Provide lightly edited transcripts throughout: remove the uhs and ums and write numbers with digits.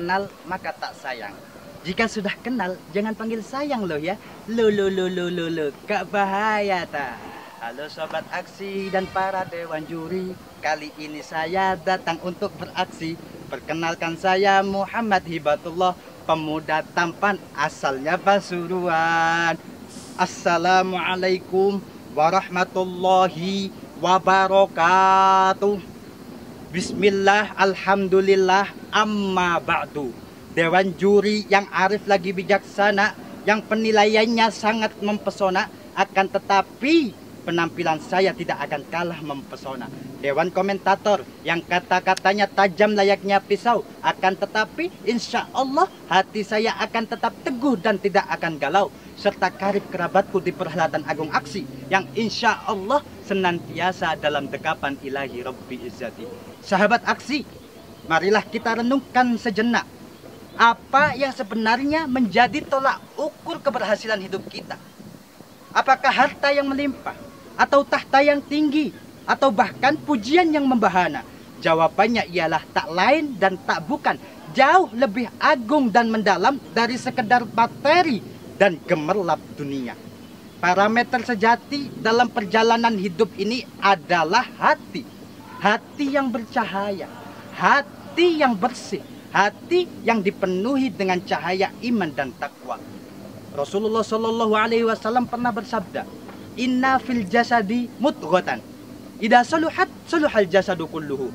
kenal maka tak sayang. Jika sudah kenal jangan panggil sayang loh ya. Lo, gak bahaya ta. Halo sobat aksi dan para dewan juri. Kali ini saya datang untuk beraksi. Perkenalkan saya Muhammad Hibatullah, pemuda tampan asalnya Pasuruan. Assalamualaikum warahmatullahi wabarakatuh. Bismillah, alhamdulillah, amma ba'du. Dewan juri yang arif lagi bijaksana, yang penilaiannya sangat mempesona, akan tetapi penampilan saya tidak akan kalah mempesona. Dewan komentator yang kata-katanya tajam layaknya pisau, akan tetapi insya Allah hati saya akan tetap teguh dan tidak akan galau. Serta karib kerabatku di perhelatan agung aksi yang insya Allah senantiasa dalam dekapan ilahi Rabbi Izzati. Sahabat aksi, marilah kita renungkan sejenak. Apa yang sebenarnya menjadi tolak ukur keberhasilan hidup kita? Apakah harta yang melimpah? Atau tahta yang tinggi? Atau bahkan pujian yang membahana? Jawabannya ialah tak lain dan tak bukan, jauh lebih agung dan mendalam dari sekedar materi dan gemerlap dunia. Parameter sejati dalam perjalanan hidup ini adalah hati. Hati yang bercahaya, hati yang bersih, hati yang dipenuhi dengan cahaya iman dan takwa. Rasulullah Shallallahu Alaihi Wasallam pernah bersabda, Inna fil jasadi mudghatan, idza saluhat saluhal jasadu kulluhu,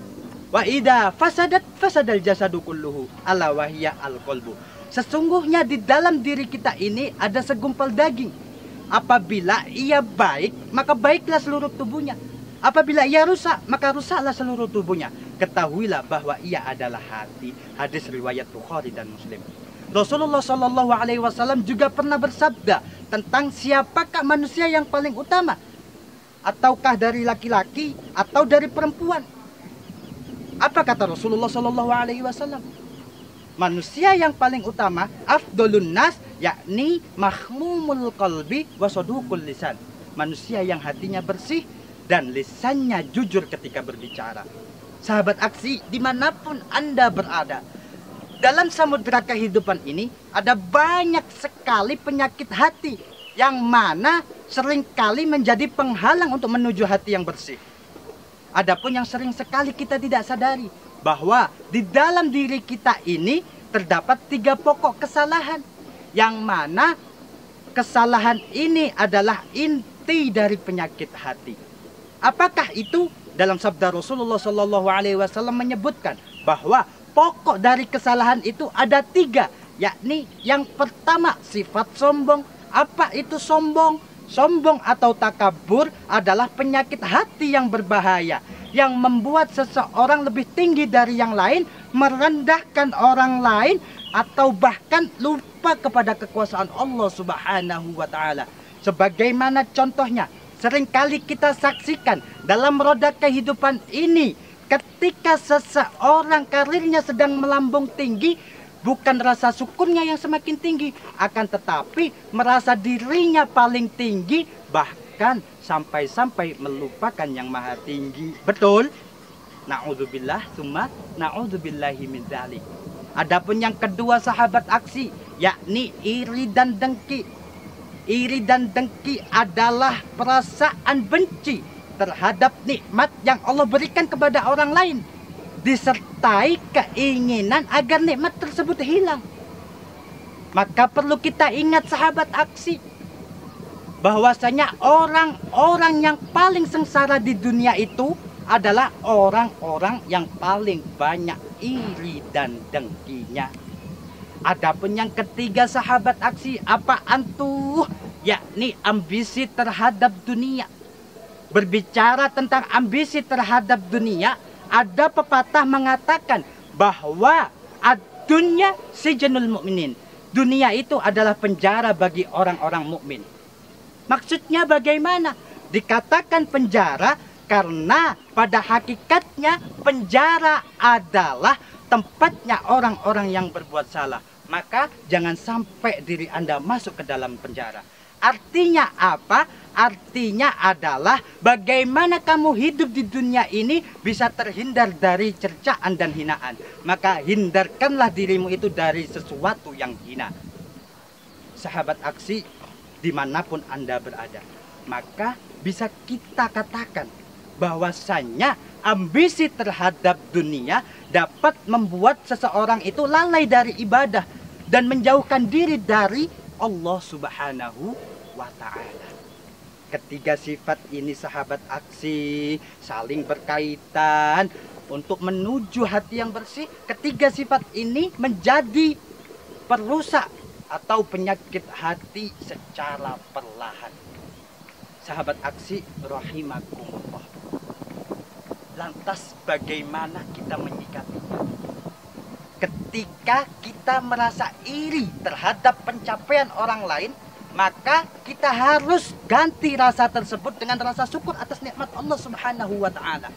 wa idza fasadat fasadal jasadu kulluhu, ala wahya al qalbu. Sesungguhnya di dalam diri kita ini ada segumpal daging. Apabila ia baik, maka baiklah seluruh tubuhnya. Apabila ia rusak, maka rusaklah seluruh tubuhnya. Ketahuilah bahwa ia adalah hati. Hadis riwayat Bukhari dan Muslim. Rasulullah Shallallahu Alaihi Wasallam juga pernah bersabda tentang siapakah manusia yang paling utama, ataukah dari laki-laki atau dari perempuan. Apa kata Rasulullah Shallallahu Alaihi Wasallam? Manusia yang paling utama, afdolun nas, yakni mahmumul qalbi wasodukul lisan. Manusia yang hatinya bersih dan lisannya jujur ketika berbicara. Sahabat aksi, dimanapun Anda berada, dalam samudera kehidupan ini ada banyak sekali penyakit hati yang mana seringkali menjadi penghalang untuk menuju hati yang bersih. Adapun yang sering sekali kita tidak sadari, bahwa di dalam diri kita ini terdapat 3 pokok kesalahan, yang mana kesalahan ini adalah inti dari penyakit hati. Apakah itu? Dalam sabda Rasulullah Shallallahu Alaihi Wasallam menyebutkan bahwa pokok dari kesalahan itu ada 3, yakni yang pertama sifat sombong. Apa itu sombong? Sombong atau takabur adalah penyakit hati yang berbahaya, yang membuat seseorang lebih tinggi dari yang lain, merendahkan orang lain, atau bahkan lupa kepada kekuasaan Allah Subhanahu wa Ta'ala. Sebagaimana contohnya seringkali kita saksikan dalam roda kehidupan ini, ketika seseorang karirnya sedang melambung tinggi, bukan rasa syukurnya yang semakin tinggi, akan tetapi merasa dirinya paling tinggi, bahkan sampai-sampai melupakan yang maha tinggi. Betul? Na'udzubillah, summa na'udzubillahi min dzalik. Adapun yang kedua sahabat aksi, yakni iri dan dengki. Iri dan dengki adalah perasaan benci terhadap nikmat yang Allah berikan kepada orang lain, disertai keinginan agar nikmat tersebut hilang. Maka perlu kita ingat sahabat aksi, bahwasanya orang-orang yang paling sengsara di dunia itu adalah orang-orang yang paling banyak iri dan dengkinya. Adapun yang ketiga sahabat aksi, apaan tuh? Yakni ambisi terhadap dunia. Berbicara tentang ambisi terhadap dunia, ada pepatah mengatakan bahwa ad-dunya sijnul mu'minin. Dunia itu adalah penjara bagi orang-orang mukmin. Maksudnya bagaimana? Dikatakan penjara karena pada hakikatnya penjara adalah tempatnya orang-orang yang berbuat salah. Maka jangan sampai diri Anda masuk ke dalam penjara. Artinya apa? artinya adalah bagaimana kamu hidup di dunia ini bisa terhindar dari cercaan dan hinaan. Maka hindarkanlah dirimu itu dari sesuatu yang hina. Sahabat aksi, dimanapun Anda berada, maka bisa kita katakan bahwasannya ambisi terhadap dunia dapat membuat seseorang itu lalai dari ibadah dan menjauhkan diri dari Allah Subhanahu wa Ta'ala. Ketiga sifat ini sahabat aksi saling berkaitan untuk menuju hati yang bersih. Ketiga sifat ini menjadi perusak atau penyakit hati secara perlahan. Sahabat aksi rahimakumullah. Lantas bagaimana kita menyikapinya? Ketika kita merasa iri terhadap pencapaian orang lain, maka kita harus ganti rasa tersebut dengan rasa syukur atas nikmat Allah Subhanahu wa Ta'ala.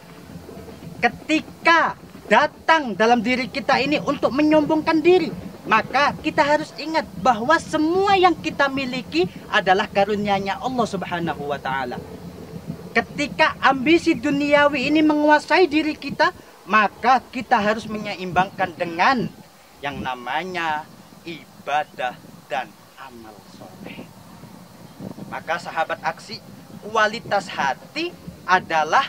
Ketika datang dalam diri kita ini untuk menyombongkan diri, maka kita harus ingat bahwa semua yang kita miliki adalah karunia-Nya Allah Subhanahu wa Ta'ala. Ketika ambisi duniawi ini menguasai diri kita, maka kita harus menyeimbangkan dengan yang namanya ibadah dan amal soleh. Maka sahabat aksi, kualitas hati adalah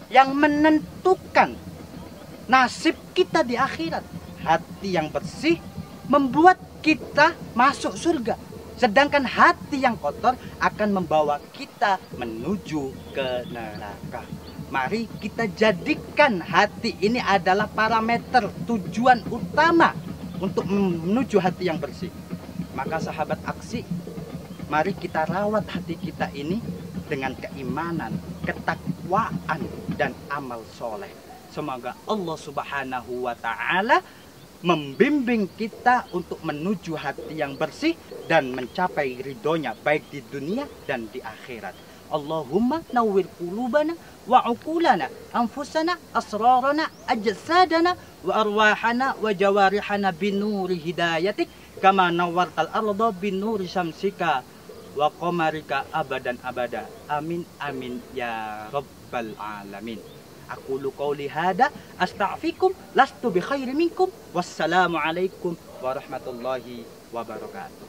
yang menentukan nasib kita di akhirat. Hati yang bersih membuat kita masuk surga. Sedangkan hati yang kotor akan membawa kita menuju ke neraka. Mari kita jadikan hati ini adalah parameter tujuan utama untuk menuju hati yang bersih. Maka sahabat aksi, mari kita rawat hati kita ini dengan keimanan, ketakwaan, dan amal soleh. Semoga Allah Subhanahu wa Ta'ala membimbing kita untuk menuju hati yang bersih dan mencapai ridhonya baik di dunia dan di akhirat. Allahumma nawwir qulubana wa uqulana anfusana asrarana ajsadana wa arwahana wa jawarihana binuri hidayatik kama nawwartal arda binuri syamsika wa qamarika abadan abada. Amin amin ya rabbal alamin. Aqulu qawli hada astaghfirukum lastu bi khairin minkum. Wassalamu alaikum warahmatullahi wabarakatuh.